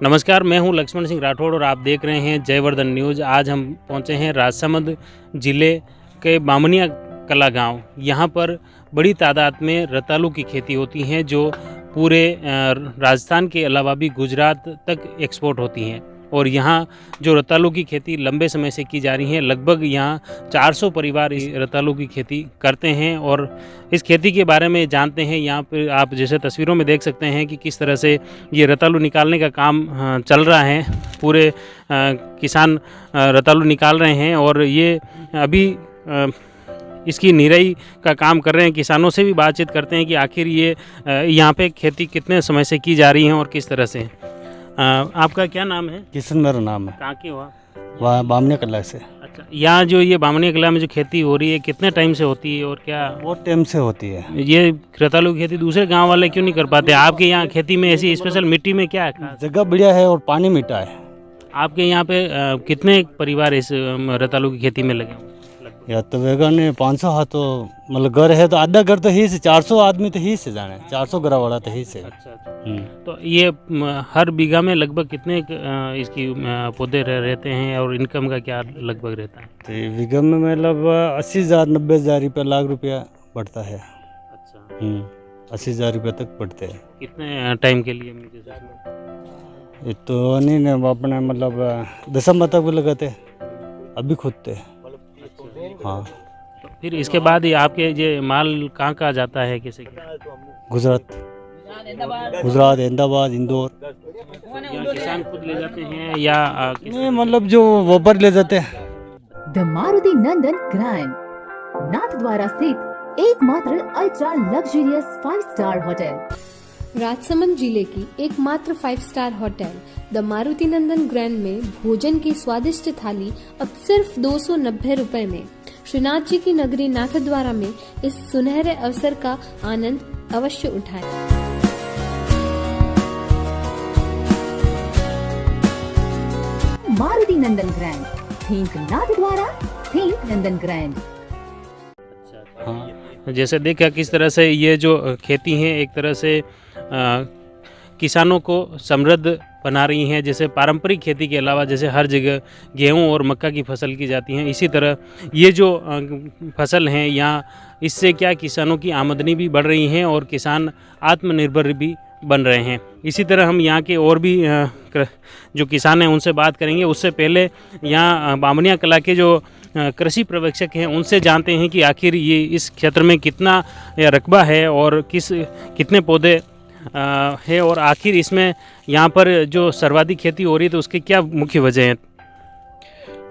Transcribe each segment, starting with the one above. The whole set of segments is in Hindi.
नमस्कार, मैं हूं लक्ष्मण सिंह राठौड़ और आप देख रहे हैं जयवर्धन न्यूज़। आज हम पहुंचे हैं राजसमंद जिले के बामनिया कला गांव। यहां पर बड़ी तादाद में रतालू की खेती होती है जो पूरे राजस्थान के अलावा भी गुजरात तक एक्सपोर्ट होती हैं। और यहां जो रतालू की खेती लंबे समय से की जा रही है, लगभग यहां 400 परिवार इस रतालू की खेती करते हैं और इस खेती के बारे में जानते हैं। यहाँ पर आप जैसे तस्वीरों में देख सकते हैं कि किस तरह से ये रतालू निकालने का काम चल रहा है। पूरे किसान रतालू निकाल रहे हैं और ये अभी इसकी निराई का काम कर रहे हैं। किसानों से भी बातचीत करते हैं कि आखिर ये यहाँ पे खेती कितने समय से की जा रही है और किस तरह से। आपका क्या नाम है? किशन मेरा नाम है। कहाँ के हो? वहाँ बामनी कला से। अच्छा, यहाँ जो ये बामनी कला में जो खेती हो रही है कितने टाइम से होती है और क्या? बहुत टाइम से होती है। ये रतालू की खेती दूसरे गांव वाले क्यों नहीं कर पाते? आपके यहाँ खेती में ऐसी स्पेशल मिट्टी में क्या है? जगह बढ़िया है और पानी मीठा है। आपके यहाँ पे कितने परिवार इस रतालू की खेती में लगे हुए? या तो वेगन 500 हाथ तो मतलब घर है तो आधा घर तो ही से 400 आदमी तो ही से जाने 400 घर वाला तो ही से। अच्छा। तो ये हर बीघा में लगभग कितने इसकी पौधे रहते हैं और इनकम का क्या लगभग रहता है? तो बीघा में मतलब 80,000 90,000 रुपया लाख रुपया बढ़ता है। अच्छा। 80,000 रुपये तक बढ़ते हैं। कितने टाइम के लिए? ये तो नहीं ने अपने मतलब दिसंबर तक भी लगाते अभी खुदते। हाँ। तो फिर इसके बाद ये आपके ये माल कहाँ कहाँ जाता है? कैसे? गुजरात, अहमदाबाद, इंदौर। किसान खुद ले जाते हैं या नहीं मतलब जो व्यापारी ले जाते हैं। द मारुति नंदन ग्रैंड नाथ द्वारा स्थित एकमात्र ultra luxurious 5 star hotel. Rajsamand जिले की एकमात्र 5 star hotel the Maruti Nandan grand में भोजन की स्वादिष्ट थाली अब सिर्फ 290 रुपए में। श्रीनाथ जी की नगरी नाथद्वारा में इस सुनहरे अवसर का आनंद अवश्य उठाएं। मारुति नंदन ग्रैंड, थिंक नाथद्वारा, थिंक नंदन ग्रैंड। हाँ, जैसे देखा किस तरह से ये जो खेती है एक तरह से किसानों को समृद्ध बना रही हैं। जैसे पारंपरिक खेती के अलावा जैसे हर जगह गेहूं और मक्का की फसल की जाती हैं, इसी तरह ये जो फसल हैं यहाँ, इससे क्या किसानों की आमदनी भी बढ़ रही है और किसान आत्मनिर्भर भी बन रहे हैं। इसी तरह हम यहाँ के और भी जो किसान हैं उनसे बात करेंगे। उससे पहले यहाँ बामनिया कला के जो कृषि पर्यवेक्षक हैं उनसे जानते हैं कि आखिर ये इस क्षेत्र में कितना रकबा है और कितने पौधे है और आखिर इसमें यहाँ पर जो सर्वाधिक खेती हो रही है तो उसकी क्या मुख्य वजह है?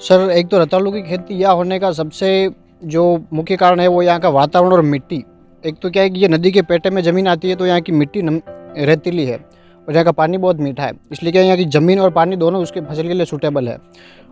सर, एक तो रतालू की खेती यहाँ होने का सबसे जो मुख्य कारण है वो यहाँ का वातावरण और मिट्टी। एक तो क्या है कि ये नदी के पेटे में ज़मीन आती है तो यहाँ की मिट्टी रेतीली है और यहाँ का पानी बहुत मीठा है, इसलिए क्या यहाँ की ज़मीन और पानी दोनों उसके फसल के लिए सूटेबल है।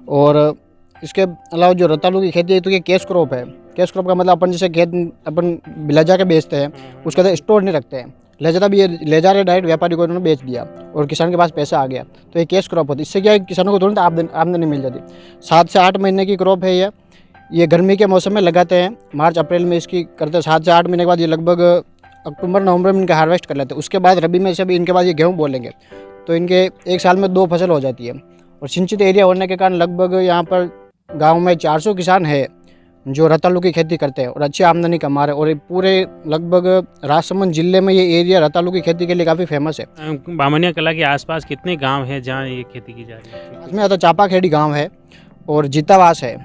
और इसके अलावा जो रतालू की खेती है तो ये कैश क्रॉप है। कैश क्रॉप का मतलब अपन जैसे खेत अपन ले जा के बेचते हैं उसके अंदर स्टोर नहीं रखते हैं, ले जाता भी ये ले जा रहे डायरेक्ट व्यापारी को उन्होंने बेच दिया और किसान के पास पैसा आ गया, तो ये कैश क्रॉप होती है। इससे क्या है किसानों को तुरंत आमदनी मिल जाती। 7 से 8 महीने की क्रॉप है ये गर्मी के मौसम में लगाते हैं, मार्च अप्रैल में इसकी करते हैं। 7 से 8 महीने के बाद ये लगभग अक्टूबर नवंबर में इनका हार्वेस्ट कर लेते हैं। उसके बाद रबी में से भी इनके बाद ये गेहूँ बोलेंगे तो इनके एक साल में 2 फसल हो जाती है। और सिंचित एरिया होने के कारण लगभग यहाँ पर गाँव में 400 किसान है जो रतालू की खेती करते हैं और अच्छी आमदनी कमा रहे हैं। और ये पूरे लगभग राजसमंद जिले में ये एरिया रतालू की खेती के लिए काफ़ी फेमस है। बामनिया कला के आसपास कितने गांव हैं जहां ये खेती की जा रही है? इसमें आता चापाखेड़ी गांव है और जीतावास है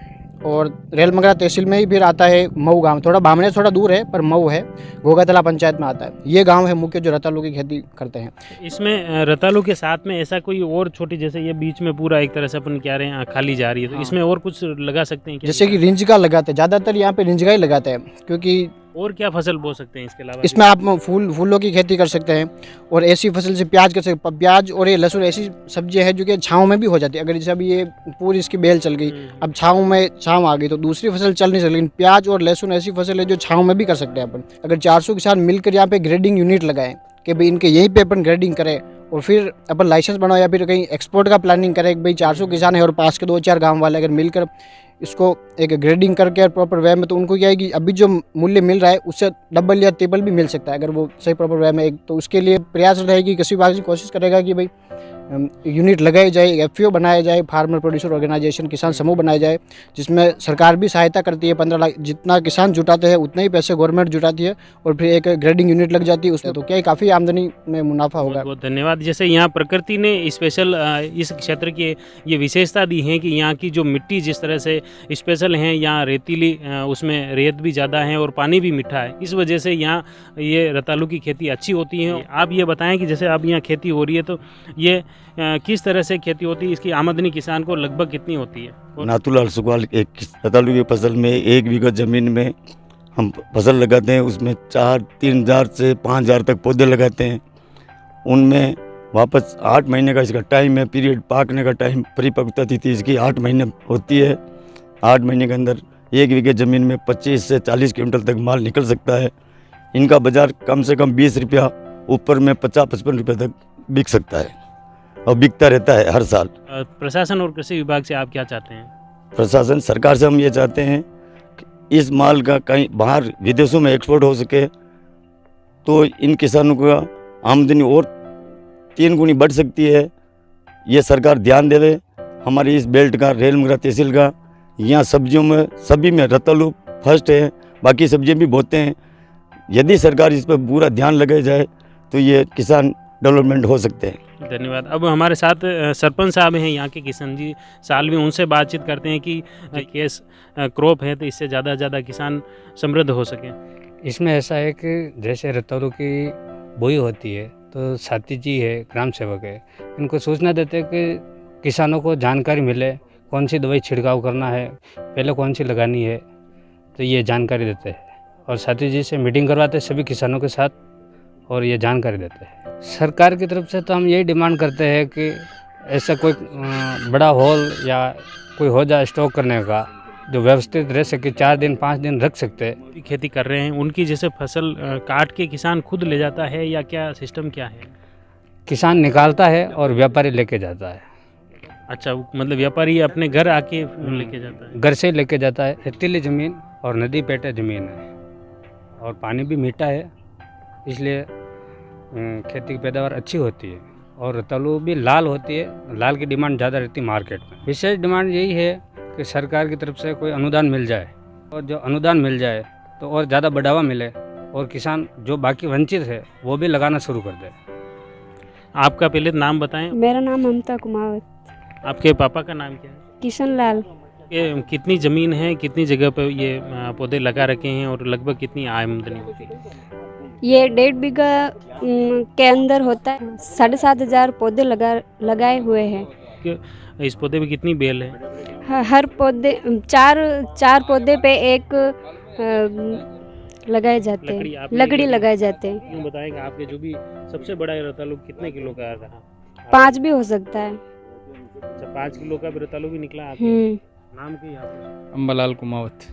और रेलमंगरा तहसील में ही फिर आता है मऊ गांव। थोड़ा बामनिया थोड़ा दूर है पर मऊ है, घोगातला पंचायत में आता है। ये गांव है मुख्य जो रतालू की खेती करते हैं। इसमें रतालू के साथ में ऐसा कोई और छोटी, जैसे ये बीच में पूरा एक तरह से अपन कह रहे हैं खाली जा रही है, तो इसमें और कुछ लगा सकते हैं क्या? जैसे कि रिंजका लगाते हैं, ज़्यादातर यहाँ पे रिंजका ही लगाते हैं क्योंकि और क्या फसल बो सकते हैं इसके अलावा? इसमें आप फूलों की खेती कर सकते हैं और ऐसी फसल से प्याज कर सकते हैं। प्याज और ये लहसुन ऐसी सब्जी है जो कि छाँव में भी हो जाती है। अगर जैसे अभी ये पूरी इसकी बेल चल गई, अब छाँव आ गई तो दूसरी फसल चल नहीं सकती, लेकिन प्याज और लहसुन ऐसी फसल है जो छाँव में भी कर सकते हैं अपन। अगर 400 किसान मिलकर यहाँ पे ग्रेडिंग यूनिट लगाएं कि भाई इनके यहीं पे अपन ग्रेडिंग करें और फिर अपन लाइसेंस बनाओ या फिर कहीं एक्सपोर्ट का प्लानिंग करें कि भाई 400 किसान है और पास के 2-4 गाँव वाले अगर मिलकर इसको एक ग्रेडिंग करके प्रॉपर वे में, तो उनको क्या है कि अभी जो मूल्य मिल रहा है उससे डबल या ट्रिपल भी मिल सकता है अगर वो सही प्रॉपर वे में। एक तो उसके लिए प्रयास रहेगी, कृषि विभाग कोशिश करेगा कि भाई यूनिट लगाई जाए, FPO बनाया जाए, फार्मर प्रोड्यूसर ऑर्गेनाइजेशन, किसान समूह बनाया जाए, जिसमें सरकार भी सहायता करती है। 15 लाख जितना किसान जुटाते हैं उतना ही पैसे गवर्नमेंट जुटाती है, और फिर एक ग्रेडिंग यूनिट लग जाती है उसमें, तो क्या काफ़ी आमदनी में मुनाफा होगा। बहुत धन्यवाद। जैसे यहाँ प्रकृति ने स्पेशल इस क्षेत्र की ये विशेषता दी है कि यहाँ की जो मिट्टी जिस तरह से स्पेशल है, यहाँ रेतीली उसमें रेत भी ज़्यादा है और पानी भी मीठा है, इस वजह से यहाँ ये रतालू की खेती अच्छी होती है। आप ये बताएं कि जैसे अब यहाँ खेती हो रही है तो ये किस तरह से खेती होती है, इसकी आमदनी किसान को लगभग कितनी होती है? नाथूलाल सुकवाल एक रतालू की फसल में 1 बीघा ज़मीन में हम फसल लगाते हैं, उसमें 3,000 से 5,000 तक पौधे लगाते हैं। उनमें वापस 8 महीने का इसका टाइम है, पीरियड पाकने का टाइम, परिपक्वता तिथि इसकी 8 महीने होती है। 8 महीने के अंदर 1 बीघे ज़मीन में 25 से 40 क्विंटल तक माल निकल सकता है। इनका बाज़ार कम से कम 20 रुपया, ऊपर में 50-55 रुपये तक बिक सकता है और बिकता रहता है हर साल। प्रशासन और कृषि विभाग से आप क्या चाहते हैं? प्रशासन, सरकार से हम ये चाहते हैं कि इस माल का कहीं बाहर विदेशों में एक्सपोर्ट हो सके, तो इन किसानों का आमदनी और 3 गुनी बढ़ सकती है। ये सरकार ध्यान देवे। हमारी इस बेल्ट का, रेलमगरा तहसील का, यहाँ सब्जियों में सभी में रतालू फर्स्ट है, बाकी सब्जियाँ भी बोते हैं। यदि सरकार इस पर पूरा ध्यान लगाया जाए तो ये किसान डेवलपमेंट हो सकते हैं। धन्यवाद। अब हमारे साथ सरपंच साहब हैं यहाँ के, किशन जी साल में, उनसे बातचीत करते हैं कि केस क्रॉप है तो इससे ज़्यादा से ज़्यादा किसान समृद्ध हो सके। इसमें ऐसा है कि जैसे रतालू की बोई होती है तो साथी जी है, ग्राम सेवक है, इनको सूचना देते हैं कि किसानों को जानकारी मिले कौन सी दवाई छिड़काव करना है, पहले कौन सी लगानी है, तो ये जानकारी देते हैं। और साथी जी से मीटिंग करवाते हैं सभी किसानों के साथ और ये जानकारी देते हैं। सरकार की तरफ से तो हम यही डिमांड करते हैं कि ऐसा कोई बड़ा हॉल या कोई हो जाए स्टॉक करने का, जो व्यवस्थित रह सके, 4 दिन 5 दिन रख सकते हैं। खेती कर रहे हैं उनकी जैसे फसल काट के किसान खुद ले जाता है या क्या सिस्टम क्या है? किसान निकालता है और व्यापारी लेके जाता है। अच्छा, मतलब व्यापारी अपने घर आके लेके जाता है? घर से लेके जाता है। रेतीली ज़मीन और नदी पेटे ज़मीन है और पानी भी मीठा है, इसलिए खेती की पैदावार अच्छी होती है। और रतालू भी लाल होती है, लाल की डिमांड ज़्यादा रहती है मार्केट में। विशेष डिमांड यही है कि सरकार की तरफ से कोई अनुदान मिल जाए, और जो अनुदान मिल जाए तो और ज़्यादा बढ़ावा मिले और किसान जो बाकी वंचित है वो भी लगाना शुरू कर दे। आपका पहले नाम बताएं। मेरा नाम ममता कुमावत। आपके पापा का नाम क्या है? किशन लाल। ये कितनी ज़मीन है, कितनी जगह पे ये पौधे लगा रखे हैं और लगभग कितनी आमदनी होती है? ये 1.5 बीघा के अंदर होता है। 7,500 पौधे लगाए हुए हैं। इस पौधे में कितनी बेल है? हर पौधे 4 पौधे पे एक लगाए जाते हैं, लकड़ी लगाए जाते हैं। यूँ बताएंगे आपके जो भी सबसे बड़ा रतालू कितने किलो का रहा? 5 भी हो सकता है। अच्छा, 5 किलो का भी रतालू भी निकला आपके? नाम की यहाँ? अंबालाल कुमावत।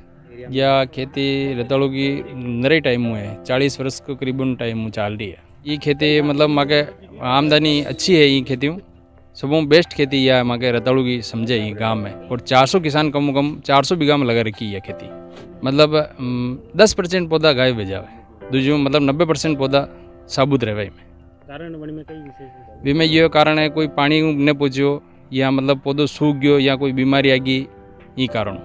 या खेती रतालू की नरे टाइम हुए है, 40 वर्ष को करीबन टाइम चाल रही है। ये खेती मतलब माके आमदनी अच्छी है। ये खेती सबों बेस्ट खेती या माके रतालू की समझे ये गांव में। और 400 किसान कम से कम 400 बीघा में लगा रखी है खेती। मतलब 10% पौधा गायब हो जाए, दूसरों मतलब 90% पौधा साबुत रहे। में कारण वन में कई विशेष वी में ये कारण है, कोई पानी न पहुँचो या मतलब पौधो सूख गयो या कोई बीमारी आ गई, ये कारण।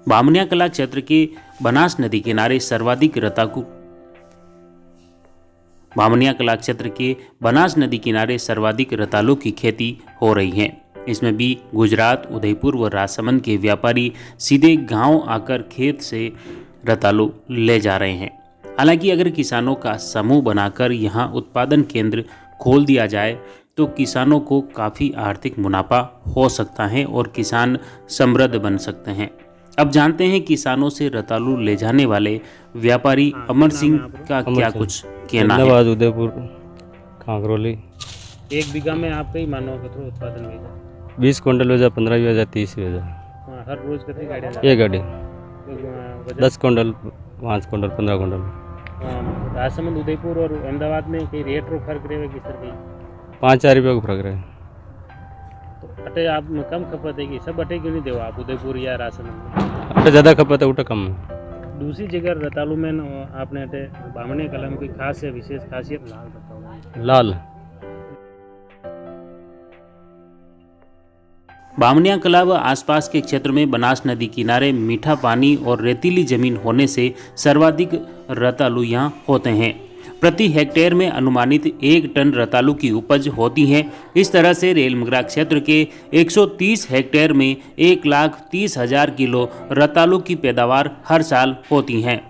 बामनिया कला क्षेत्र की बनास नदी किनारे सर्वाधिक रतालू बामनिया कला क्षेत्र के बनास नदी किनारे सर्वाधिक रतालू की खेती हो रही है। इसमें भी गुजरात, उदयपुर व राजसमंद के व्यापारी सीधे गांव आकर खेत से रतालू ले जा रहे हैं। हालांकि अगर किसानों का समूह बनाकर यहां उत्पादन केंद्र खोल दिया जाए तो किसानों को काफ़ी आर्थिक मुनाफा हो सकता है और किसान समृद्ध बन सकते हैं। अब जानते हैं किसानों से रतालू ले जाने वाले व्यापारी अमर सिंह का क्या कुछ कहना है। उदयपुर कांकरोली। 1 बीघा में आपका ही मानो कितना उत्पादन होगा? 20 क्विंटल हो जाए, 15 भी हो जाए, 30 भी हो जाए। हर रोज कितनी गाड़ियाँ? एक गाड़ी। तो 10 quintal, 5 quintal, 15 quintal. Rajsamand, Udaipur और अहमदाबाद में कई रेट रो फर्क रहे किस तरह की? 5-4 रुपये का फर्क रहे। तो अटे आप कम खपत है कि सब अटे क्यों नहीं दो आप उदयपुर या राजसमंद में? अटे ज़्यादा खपत है, उटा कम है। दूसरी जगह रतालू में आपने बामणिया कला में कोई खास है विशेष खासियत लाल रतालू लाल बामणिया कला व आसपास के क्षेत्र में बनास नदी किनारे मीठा पानी और रेतीली जमीन होने से सर्वाधिक रतालू यहाँ होते हैं। प्रति हेक्टेयर में अनुमानित 1 टन रतालू की उपज होती है। इस तरह से रेलमगरा क्षेत्र के 130 हेक्टेयर में 1,30,000 किलो रतालू की पैदावार हर साल होती है।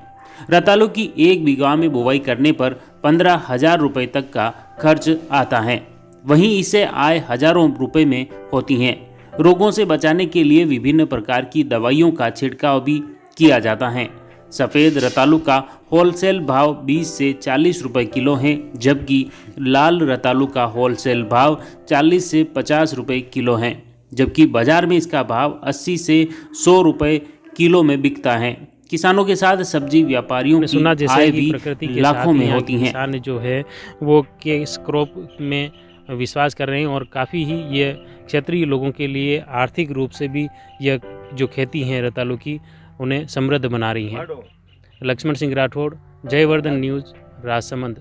रतालू की 1 बीघा में बुवाई करने पर 15,000 रुपये तक का खर्च आता है। वहीं इससे आय हजारों रुपए में होती हैं। रोगों से बचाने के लिए विभिन्न प्रकार की दवाइयों का छिड़काव भी किया जाता है। सफ़ेद रतालू का होलसेल भाव 20 से 40 रुपए किलो है, जबकि लाल रतालू का होलसेल भाव 40 से 50 रुपए किलो है, जबकि बाजार में इसका भाव 80 से 100 रुपए किलो में बिकता है। किसानों के साथ सब्जी व्यापारियों की आय भी लाखों में होती है। किसान जो है वो केस क्रॉप में विश्वास कर रहे हैं और काफ़ी ही ये क्षेत्रीय लोगों के लिए आर्थिक रूप से भी यह जो खेती है रतालू की उन्हें समृद्ध बना रही है। लक्ष्मण सिंह राठौड़, जयवर्धन न्यूज़, राजसमंद।